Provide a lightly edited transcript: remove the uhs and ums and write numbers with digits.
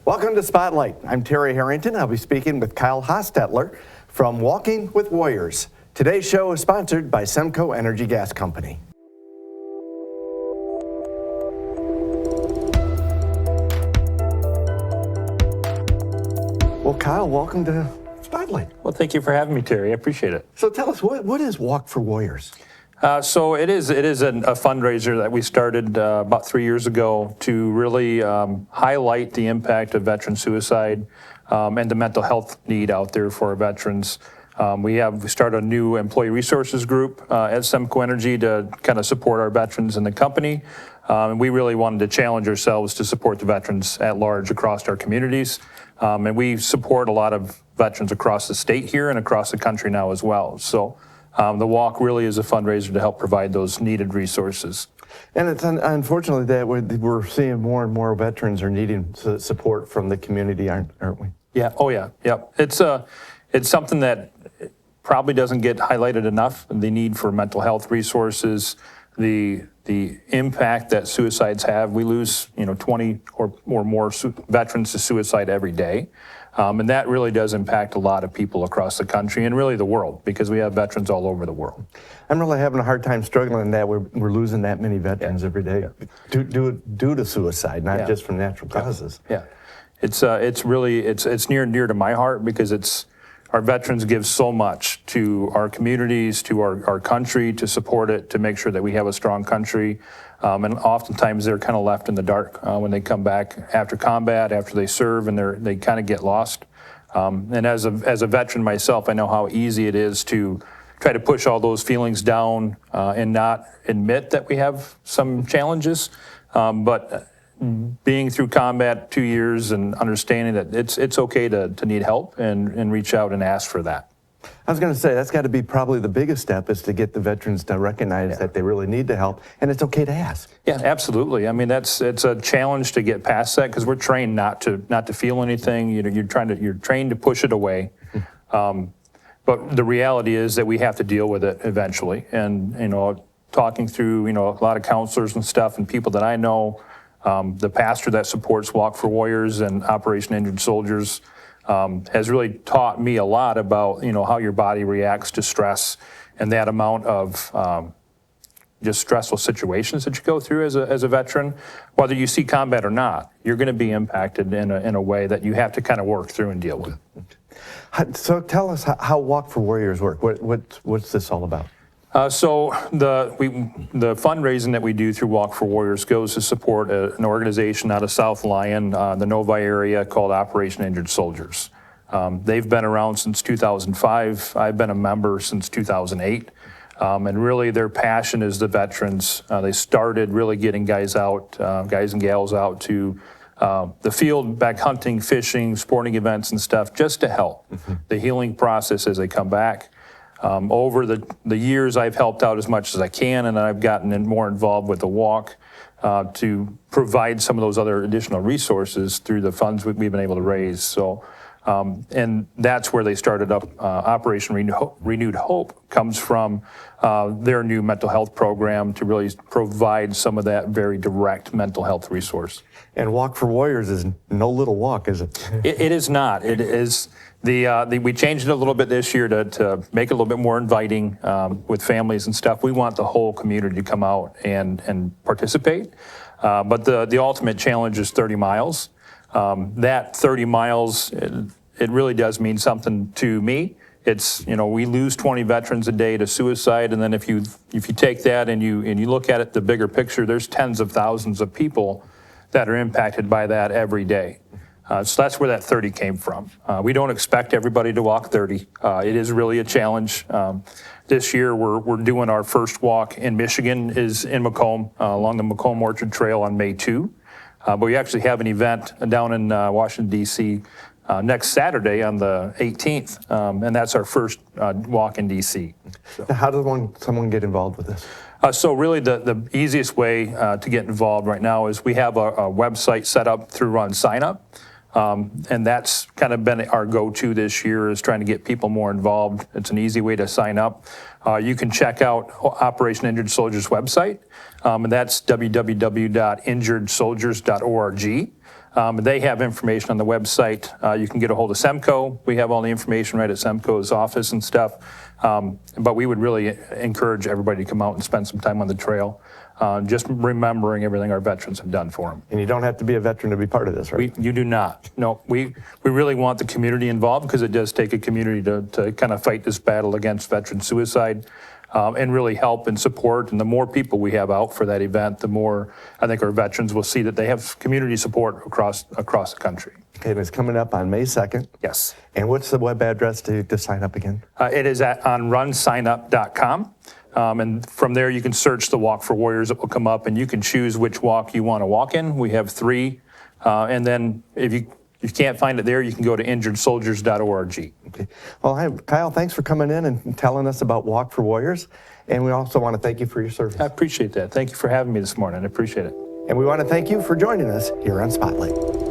Welcome to Spotlight. I'm Terry Harrington. I'll be speaking with Kyle Hostetler from Walking with Warriors. Today's show is sponsored by SEMCO Energy Gas Company. Well, Kyle, welcome to Spotlight. Well, thank you for having me, Terry. I appreciate it. So tell us, what is Walk for Warriors? So it is a fundraiser that we started about 3 years ago to really highlight the impact of veteran suicide and the mental health need out there for our veterans. We started a new employee resources group at SEMCO Energy to kind of support our veterans in the company. And we really wanted to challenge ourselves to support the veterans at large across our communities. And we support a lot of veterans across the state here and across the country now as well. So the walk really is a fundraiser to help provide those needed resources. And it's unfortunately that we're seeing more and more veterans are needing support from the community, aren't we? Yeah. Oh, yeah. Yep. It's something that probably doesn't get highlighted enough. The need for mental health resources, the impact that suicides have. We lose 20 or more veterans to suicide every day. And that really does impact a lot of people across the country and really the world, because we have veterans all over the world. I'm really having a hard time struggling that we're losing that many veterans every day due to suicide, not just from natural causes. Yeah, it's near and dear to my heart because our veterans give so much to our communities, to our country, to support it, to make sure that we have a strong country. And oftentimes they're kind of left in the dark when they come back after combat, after they serve, and they kind of get lost. And as a veteran myself, I know how easy it is to try to push all those feelings down and not admit that we have some challenges. But being through combat 2 years and understanding that it's okay to need help and reach out and ask for that. I was going to say, that's got to be probably the biggest step, is to get the veterans to recognize that they really need the help, and it's okay to ask. Yeah, absolutely. I mean, it's a challenge to get past that, because we're trained not to feel anything. You're trained to push it away. But the reality is that we have to deal with it eventually. And talking through a lot of counselors and stuff and people that I know, the pastor that supports Walk for Warriors and Operation Injured Soldiers has really taught me a lot about how your body reacts to stress and that amount of just stressful situations that you go through as a veteran. Whether you see combat or not, you're going to be impacted in a way that you have to kind of work through and deal with. So tell us how Walk for Warriors work. What's this all about? So the fundraising that we do through Walk for Warriors goes to support an organization out of South Lyon, the Novi area, called Operation Injured Soldiers. They've been around since 2005. I've been a member since 2008. And really their passion is the veterans. They started really getting guys and gals out to the field, back hunting, fishing, sporting events and stuff, just to help the healing process as they come back. Over the years, I've helped out as much as I can, and I've gotten more involved with the walk to provide some of those other additional resources through the funds we've been able to raise. So, and that's where they started up. Operation Renewed Hope comes from their new mental health program to really provide some of that very direct mental health resource. And Walk for Warriors is no little walk, is it? It is not. It is. We changed it a little bit this year to make it a little bit more inviting with families and stuff. We want the whole community to come out and participate. But the ultimate challenge is 30 miles. That 30 miles, it really does mean something to me. It's, we lose 20 veterans a day to suicide, and then if you take that and you look at it, the bigger picture, there's tens of thousands of people that are impacted by that every day. So that's where that 30 came from. We don't expect everybody to walk 30. It is really a challenge. This year we're doing our first walk in Michigan, is in Macomb, along the Macomb Orchard Trail on May 2. But we actually have an event down in Washington, D.C. Next Saturday on the 18th, and that's our first walk in D.C. So. How does someone get involved with this? So really the easiest way to get involved right now is we have a website set up through Run Sign Up. And that's kind of been our go-to this year, is trying to get people more involved. It's an easy way to sign up. You can check out Operation Injured Soldiers website, and that's www.injuredsoldiers.org. They have information on the website. You can get a hold of SEMCO. We have all the information right at SEMCO's office and stuff. But we would really encourage everybody to come out and spend some time on the trail, just remembering everything our veterans have done for them. And you don't have to be a veteran to be part of this, right? You do not. No, we really want the community involved because it does take a community to kind of fight this battle against veteran suicide. And really help and support. And the more people we have out for that event, the more I think our veterans will see that they have community support across the country. Okay, and it's coming up on May 2nd. Yes. And what's the web address to sign up again? It is on runsignup.com. And from there you can search the Walk for Warriors. It will come up and you can choose which walk you want to walk in. We have 3. And then if you can't find it there, you can go to injuredsoldiers.org. Okay. Well, hi, Kyle, thanks for coming in and telling us about Walk for Warriors. And we also want to thank you for your service. I appreciate that. Thank you for having me this morning. I appreciate it. And we want to thank you for joining us here on Spotlight.